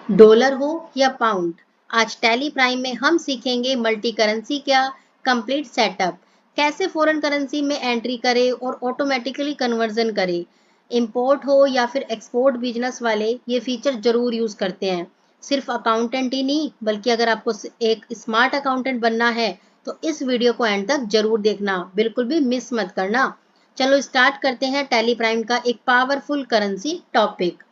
Dollar हो या pound, आज टैली प्राइम में हम सीखेंगे मल्टी करेंसी क्या कंप्लीट सेटअप, कैसे फॉरेन करेंसी में एंट्री करें और ऑटोमेटिकली कन्वर्जन करें। इंपोर्ट हो या फिर एक्सपोर्ट बिजनेस वाले ये फीचर जरूर यूज करते हैं। सिर्फ अकाउंटेंट ही नहीं बल्कि अगर आपको एक स्मार्ट अकाउंटेंट बनना है तो इस वीडियो को एंड तक जरूर देखना, बिल्कुल भी मिस मत करना। चलो स्टार्ट करते हैं टैली प्राइम का एक पावरफुल करेंसी टॉपिक।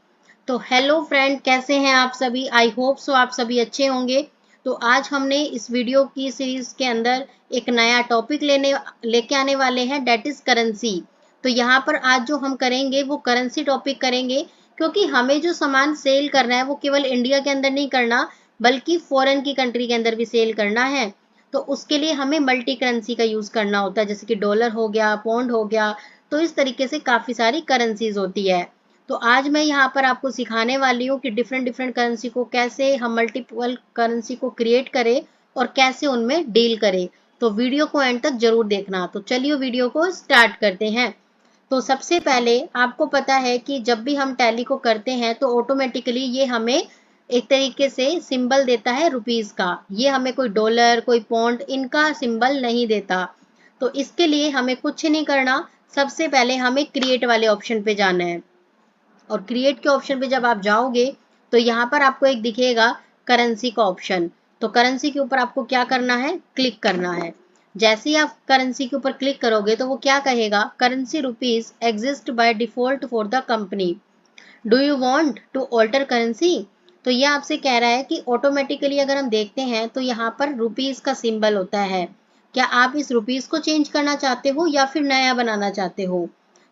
तो हेलो फ्रेंड, कैसे हैं आप सभी? आई होप सो आप सभी अच्छे होंगे। तो आज हमने इस वीडियो की सीरीज के अंदर एक नया टॉपिक लेके आने वाले हैं, डेट इज करेंसी। तो यहाँ पर आज जो हम करेंगे वो करेंसी टॉपिक करेंगे, क्योंकि हमें जो सामान सेल करना है वो केवल इंडिया के अंदर नहीं करना बल्कि फॉरेन की कंट्री के अंदर भी सेल करना है। तो उसके लिए हमें मल्टी करेंसी का यूज करना होता है, जैसे कि डॉलर हो गया, पौंड हो गया। तो इस तरीके से काफी सारी करेंसीज होती है। तो आज मैं यहाँ पर आपको सिखाने वाली हूँ कि डिफरेंट डिफरेंट करेंसी को कैसे हम मल्टीपल करेंसी को क्रिएट करें और कैसे उनमें डील करें। तो वीडियो को एंड तक जरूर देखना। तो चलिए वीडियो को स्टार्ट करते हैं। तो सबसे पहले आपको पता है कि जब भी हम टैली को करते हैं तो ऑटोमेटिकली ये हमें एक तरीके से सिंबल देता है रुपीज का। ये हमें कोई डॉलर कोई पौंड इनका सिंबल नहीं देता। तो इसके लिए हमें कुछ नहीं करना, सबसे पहले हमें क्रिएट वाले ऑप्शन पे जाना है। और क्रिएट के ऑप्शन पे जब आप जाओगे तो यहाँ पर आपको एक दिखेगा करेंसी का ऑप्शन। तो करेंसी के ऊपर आपको क्या करना है, क्लिक करना है। जैसे ही आप करेंसी के ऊपर क्लिक करोगे तो वो क्या कहेगा, currency rupees exist by default for the company, do you want to alter currency. तो ये आपसे कह रहा है कि ऑटोमेटिकली अगर हम देखते हैं तो यहाँ पर रुपीज का सिंबल होता है। क्या आप इस रुपीज को चेंज करना चाहते हो या फिर नया बनाना चाहते हो?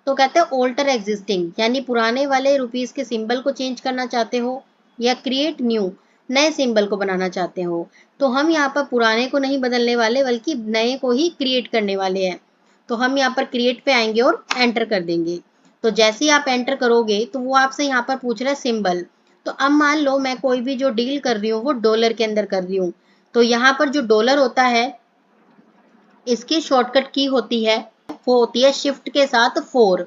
तो कहते हैं ऑल्टर एग्जिस्टिंग, यानी पुराने वाले रुपीज के सिंबल को चेंज करना चाहते हो या क्रिएट न्यू, नए सिंबल को बनाना चाहते हो। तो हम यहाँ पर पुराने को नहीं बदलने वाले बल्कि नए को ही क्रिएट करने वाले हैं। तो हम यहाँ पर क्रिएट पे आएंगे और एंटर कर देंगे। तो जैसे ही आप एंटर करोगे तो वो आपसे यहाँ पर पूछ रहा है सिंबल। तो अब मान लो मैं कोई भी जो डील कर रही हूँ वो डॉलर के अंदर कर रही हूँ। तो यहाँ पर जो डॉलर होता है इसकी शॉर्टकट की होती है, वो होती है शिफ्ट के साथ 4।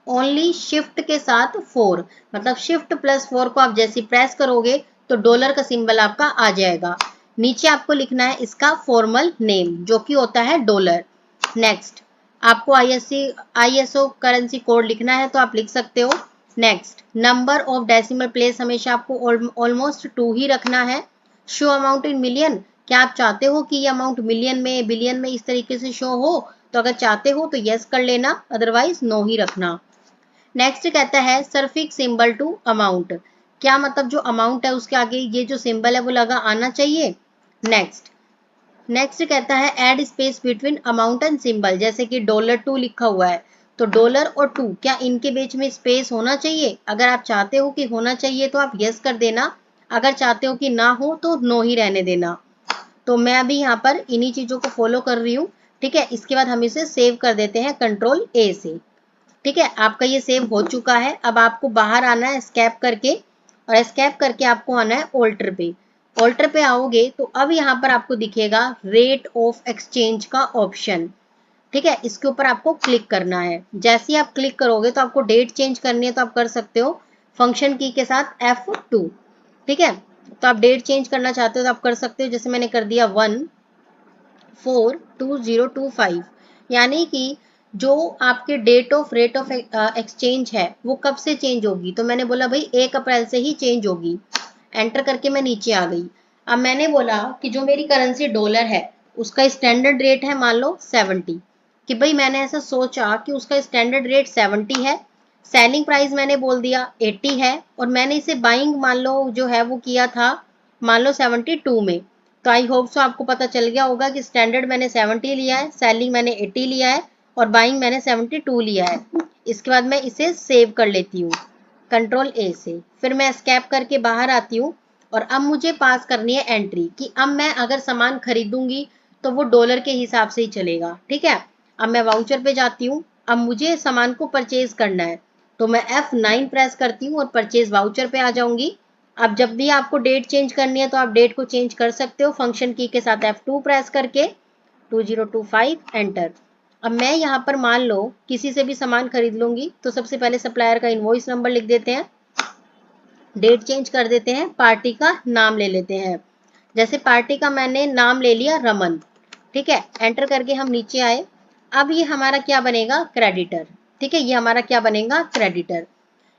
ओनली शिफ्ट के साथ 4, मतलब शिफ्ट प्लस 4 को आप जैसे प्रेस करोगे तो डॉलर का सिंबल आपका आ जाएगा। नीचे आपको लिखना है इसका फॉर्मल नेम जो कि होता है डॉलर। नेक्स्ट आपको आईएसओ करेंसी कोड लिखना है तो आप लिख सकते हो। Next number of decimal place हमेशा आपको ऑलमोस्ट 2 ही रखना है। शो अमाउंट इन मिलियन, क्या आप चाहते हो कि ये अमाउंट मिलियन में बिलियन में इस तरीके से शो हो? तो अगर चाहते हो तो यस कर लेना, अदरवाइज नो ही रखना। नेक्स्ट कहता है सरफिक्स सिंबल टू अमाउंट, क्या मतलब जो अमाउंट है उसके आगे ये जो सिंबल है वो लगा आना चाहिए। नेक्स्ट नेक्स्ट कहता है add space between amount and symbol, जैसे कि $2 लिखा हुआ है तो डॉलर और 2 क्या इनके बीच में स्पेस होना चाहिए? अगर आप चाहते हो कि होना चाहिए तो आप यस कर देना, अगर चाहते हो कि ना हो तो नो ही रहने देना। तो मैं अभी यहाँ पर इन्हीं चीजों को फॉलो कर रही हूँ। ठीक है, इसके बाद हम इसे सेव कर देते हैं कंट्रोल ए से। ठीक है, आपका ये सेव हो चुका है। अब आपको बाहर आना है एस्केप करके, और एस्केप करके आपको आना है ऑल्टर पे। ऑल्टर पे आओगे तो अब यहाँ पर आपको दिखेगा रेट ऑफ एक्सचेंज का ऑप्शन। ठीक है, इसके ऊपर आपको क्लिक करना है। जैसे ही आप क्लिक करोगे तो आपको डेट चेंज करनी है तो आप कर सकते हो फंक्शन की के साथ F2। ठीक है, तो आप डेट चेंज करना चाहते हो तो आप कर सकते हो, जैसे मैंने कर दिया 1/4/2025, यानी कि जो आपके date of rate of exchange है वो कब से चेंज होगी। तो मैंने बोला भाई 1 अप्रैल से ही चेंज होगी। एंटर करके मैं नीचे आ गई। अब मैंने बोला कि जो मेरी करेंसी डॉलर है उसका स्टैंडर्ड रेट है मान लो 70, कि भाई मैंने ऐसा सोचा कि उसका स्टैंडर्ड रेट 70 है, सेलिंग प्राइस मैंने बोल दिया 80 है, और मैंने इसे बाइंग मान लो जो है वो किया था मान लो 72 में। तो आई होप सो आपको पता चल गया होगा कि स्टैंडर्ड मैंने 70 लिया है, सेलिंग मैंने 80 लिया है और बाइंग मैंने 72 लिया है। इसके बाद मैं इसे सेव कर लेती हूँ कंट्रोल ए से। फिर मैं स्कैप करके बाहर आती हूँ और अब मुझे पास करनी है एंट्री कि अब मैं अगर सामान खरीदूंगी तो वो डॉलर के हिसाब से ही चलेगा। ठीक है, अब मैं वाउचर पे जाती हूँ। अब मुझे सामान को परचेज करना है तो मैं F9 प्रेस करती हूँ और परचेज वाउचर पे आ जाऊंगी। अब जब भी आपको डेट चेंज करनी है तो आप डेट को चेंज कर सकते हो फंक्शन की के साथ F2 प्रेस करके 2025 एंटर। अब मैं यहाँ पर मान लो किसी से भी सामान खरीद लूंगी तो सबसे पहले सप्लायर का इनवॉइस नंबर लिख देते हैं। डेट चेंज कर देते हैं, पार्टी का नाम ले लेते हैं। जैसे पार्टी का मैंने नाम ले लिया रमन, ठीक है, एंटर करके हम नीचे आए। अब ये हमारा क्या बनेगा, क्रेडिटर, ठीक है, ये हमारा क्या बनेगा, क्रेडिटर।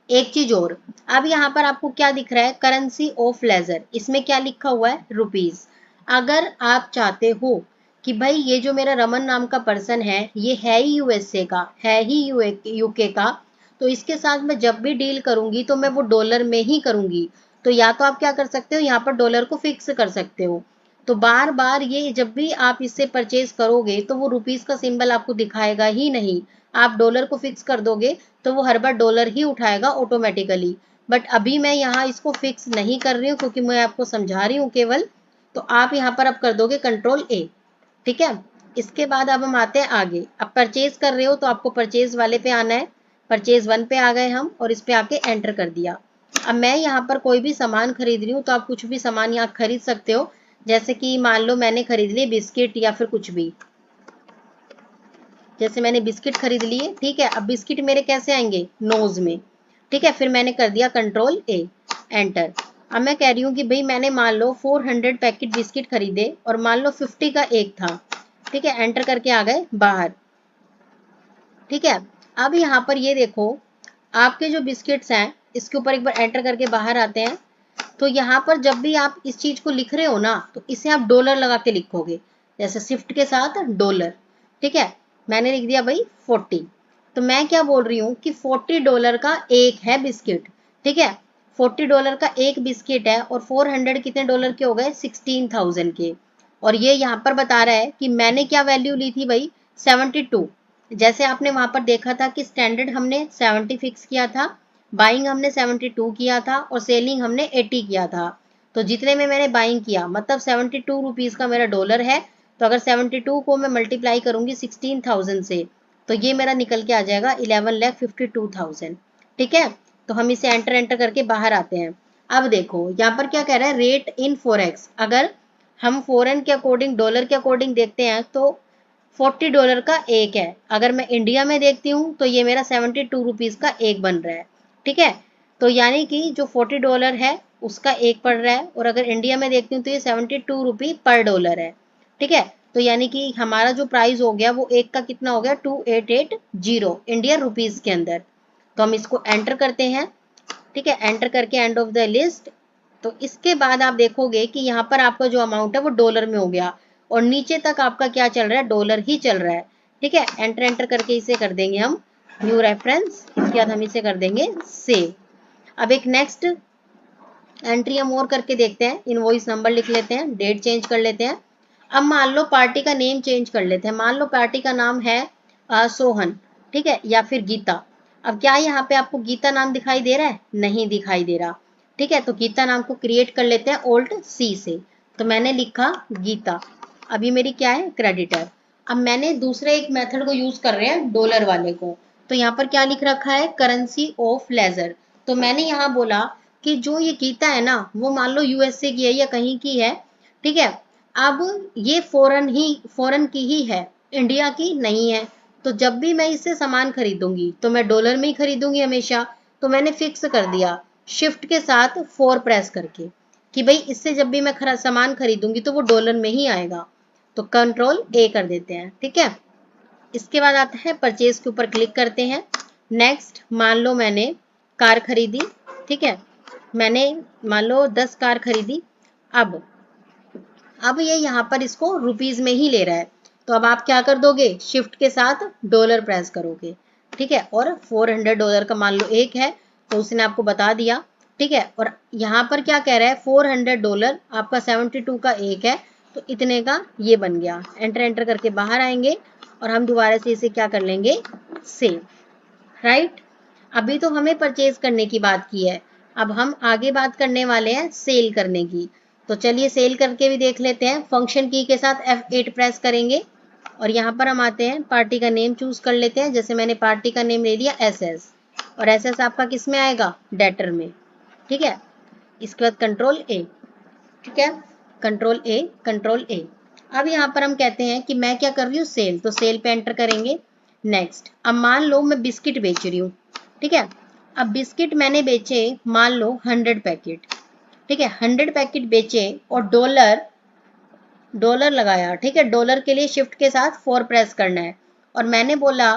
एक चीज और, अब यहाँ पर आपको क्या दिख रहा है, करेंसी ऑफ लेजर, इसमें क्या लिखा हुआ है, रुपीज। अगर आप चाहते हो कि भाई ये जो मेरा रमन नाम का पर्सन है ये है ही यूएसए का, है ही यूके का, तो इसके साथ मैं जब भी डील करूंगी तो मैं वो डॉलर में ही करूंगी, तो या तो आप क्या कर सकते हो, यहाँ पर डॉलर को फिक्स कर सकते हो। तो बार बार ये जब भी आप इससे परचेज करोगे तो वो रुपीज का सिंबल आपको दिखाएगा ही नहीं। आप डॉलर को फिक्स कर दोगे तो वो हर बार डॉलर ही उठाएगा ऑटोमेटिकली। बट अभी मैं यहाँ इसको फिक्स नहीं कर रही हूँ क्योंकि मैं आपको समझा रही हूँ केवल। तो आप यहाँ पर अब कर दोगे कंट्रोल ए, ठीक है। इसके बाद अब हम आते हैं आगे। अब परचेज कर रहे हो तो आपको परचेज वाले पे आना है। परचेज 1 पे आ गए हम और इस पे आके एंटर कर दिया। अब मैं यहाँ पर कोई भी सामान खरीद रही हूँ तो आप कुछ भी सामान यहाँ खरीद सकते हो। जैसे कि मान लो मैंने खरीद लिए बिस्किट या फिर कुछ भी, जैसे मैंने बिस्किट खरीद लिए, ठीक है। अब बिस्किट मेरे कैसे आएंगे, नोज में, ठीक है। फिर मैंने कर दिया कंट्रोल ए, एंटर। अब मैं कह रही हूँ कि भाई मैंने मान लो 400 पैकेट बिस्किट खरीदे और मान लो 50 का एक था, ठीक है, एंटर करके आ गए बाहर, ठीक है। अब यहाँ पर ये देखो, आपके जो बिस्किट्स हैं इसके ऊपर एक बार एंटर करके बाहर आते हैं। तो यहाँ पर जब भी आप इस चीज को लिख रहे हो ना तो इसे आप डॉलर लगा के लिखोगे, जैसे शिफ्ट के साथ डॉलर, ठीक है। मैंने लिख दिया भाई 40। तो मैं क्या बोल रही हूँ कि $40 का एक है बिस्किट, ठीक है। $40 का एक बिस्किट है और 400 कितने डॉलर के हो गए, 16,000 के। और ये यहाँ पर बता रहा है कि मैंने क्या वैल्यू ली थी भाई, 72। जैसे आपने वहां पर देखा था कि स्टैंडर्ड हमने 70 फिक्स किया था, बाइंग हमने 72 किया था और सेलिंग हमने 80 किया था। तो जितने में मैंने बाइंग किया मतलब 72 रुपीज का मेरा डॉलर है। तो अगर 72 को मैं मल्टीप्लाई करूंगी 16,000 से तो ये मेरा निकल के आ जाएगा 11,52,000, ठीक है। तो हम इसे एंटर एंटर करके बाहर आते हैं। अब देखो यहाँ पर क्या कह रहा है, रेट इन फॉरेक्स। अगर हम फॉरेन के अकॉर्डिंग, डॉलर के अकॉर्डिंग देखते हैं तो $40 का एक है। अगर मैं इंडिया में देखती हूँ तो ये मेरा 72 रुपीज का एक बन रहा है, ठीक है। तो यानी कि जो $40 है उसका एक पड़ रहा है, और अगर इंडिया में देखती हूँ तो ये 72 रुपी पर डॉलर है, ठीक है। तो यानी कि हमारा जो प्राइस हो गया वो एक का कितना हो गया, 2880 इंडियन रुपीज के अंदर। तो हम इसको एंटर करते हैं, ठीक है, एंटर करके एंड ऑफ द लिस्ट। तो इसके बाद आप देखोगे कि यहाँ पर आपका जो अमाउंट है वो डॉलर में हो गया और नीचे तक आपका क्या चल रहा है, डॉलर ही चल रहा है, ठीक है। एंटर एंटर करके इसे कर देंगे हम न्यू रेफरेंस, इसके बाद हम इसे कर देंगे सेव। अब एक नेक्स्ट एंट्री हम और करके देखते हैं, इनवॉइस नंबर लिख लेते हैं, डेट चेंज कर लेते हैं। अब मान लो पार्टी का नेम चेंज कर लेते हैं, मान लो पार्टी का नाम है सोहन, ठीक है, या फिर गीता। अब क्या यहाँ पे आपको गीता नाम दिखाई दे रहा है, नहीं दिखाई दे रहा, ठीक है। तो गीता नाम को क्रिएट कर लेते हैं ओल्ड सी से। तो मैंने लिखा गीता, अभी मेरी क्या है, क्रेडिटर। अब मैंने दूसरे एक मेथड को यूज कर रहे हैं, डॉलर वाले को। तो यहाँ पर क्या लिख रखा है, करेंसी ऑफ लेजर। तो मैंने यहाँ बोला कि जो ये गीता है ना वो मान लो यूएसए की है या कहीं की है, ठीक है। अब ये फॉरेन की ही है, इंडिया की नहीं है। तो जब भी मैं इससे सामान खरीदूंगी तो मैं डॉलर में ही खरीदूंगी हमेशा। तो मैंने फिक्स कर दिया शिफ्ट के साथ 4 प्रेस करके कि भाई इससे जब भी मैं सामान खरीदूंगी तो वो डॉलर में ही आएगा। तो कंट्रोल ए कर देते हैं, ठीक है। इसके बाद आता है परचेज के ऊपर क्लिक करते हैं। नेक्स्ट, मान लो मैंने कार खरीदी, ठीक है, मैंने मान लो 10 कार खरीदी। अब ये यहाँ पर इसको रुपीज में ही ले रहा है। तो अब आप क्या कर दोगे, शिफ्ट के साथ डॉलर प्रेस करोगे, ठीक है। और $400 का मान लो एक है तो उसने आपको बता दिया, ठीक है। और यहाँ पर क्या कह रहा है, $400 आपका 72 का एक है तो इतने का ये बन गया। एंटर एंटर करके बाहर आएंगे और हम दोबारा से इसे क्या कर लेंगे, सेव, राइट। अभी तो हमें परचेज करने की बात की है, अब हम आगे बात करने वाले हैं सेल करने की। तो चलिए सेल करके भी देख लेते हैं। फंक्शन की के साथ F8 प्रेस करेंगे और यहाँ पर हम आते हैं, पार्टी का नेम चूज कर लेते हैं। जैसे मैंने पार्टी का नेम ले लिया SS, और SS आपका किस में आएगा, डेटर में, ठीक है। इसके बाद कंट्रोल ए, ठीक है, कंट्रोल ए, कंट्रोल ए। अब यहाँ पर हम कहते हैं कि मैं क्या कर रही हूँ, सेल, तो सेल पे एंटर करेंगे। नेक्स्ट, अब मान लो मैं बिस्किट बेच रही हूँ, ठीक है। अब बिस्किट मैंने बेचे मान लो 100 पैकेट, ठीक है, 100 पैकेट बेचे और डॉलर डॉलर लगाया, ठीक है, डॉलर के लिए शिफ्ट के साथ 4 प्रेस करना है और मैंने बोला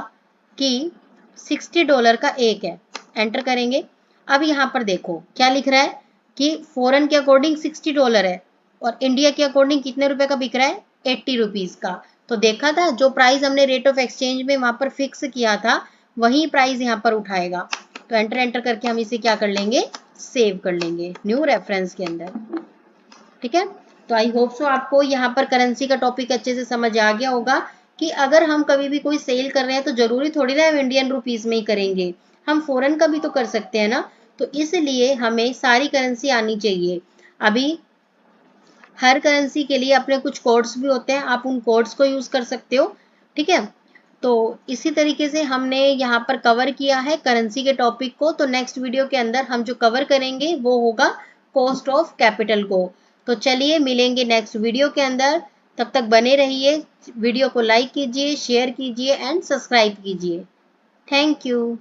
कि $60 का एक है, एंटर करेंगे। अब यहाँ पर देखो क्या लिख रहा है कि फॉरेन के अकॉर्डिंग $60 है और इंडिया के अकॉर्डिंग कितने रुपए का बिक रहा है, 80 रुपीज का। तो देखा था जो प्राइस हमने रेट ऑफ एक्सचेंज में वहां पर फिक्स किया था वही प्राइस यहाँ पर उठाएगा। तो एंटर एंटर करके हम इसे क्या कर लेंगे, सेव कर लेंगे न्यू रेफरेंस के अंदर, ठीक है। तो आई होप सो आपको यहाँ पर करेंसी का टॉपिक अच्छे से समझ आ गया होगा कि अगर हम कभी भी कोई सेल कर रहे हैं तो जरूरी थोड़ी ना हम इंडियन रुपीज में ही करेंगे, हम फॉरेन का भी तो कर सकते हैं ना। तो इसलिए हमें सारी करेंसी आनी चाहिए। अभी हर करेंसी के लिए अपने कुछ कोड्स भी होते हैं, आप उन कोड्स को यूज कर सकते हो, ठीक है। तो इसी तरीके से हमने यहाँ पर कवर किया है करेंसी के टॉपिक को। तो नेक्स्ट वीडियो के अंदर हम जो कवर करेंगे वो होगा कॉस्ट ऑफ कैपिटल को। तो चलिए मिलेंगे नेक्स्ट वीडियो के अंदर, तब तक बने रहिए, वीडियो को लाइक कीजिए, शेयर कीजिए एंड सब्सक्राइब कीजिए। Thank you.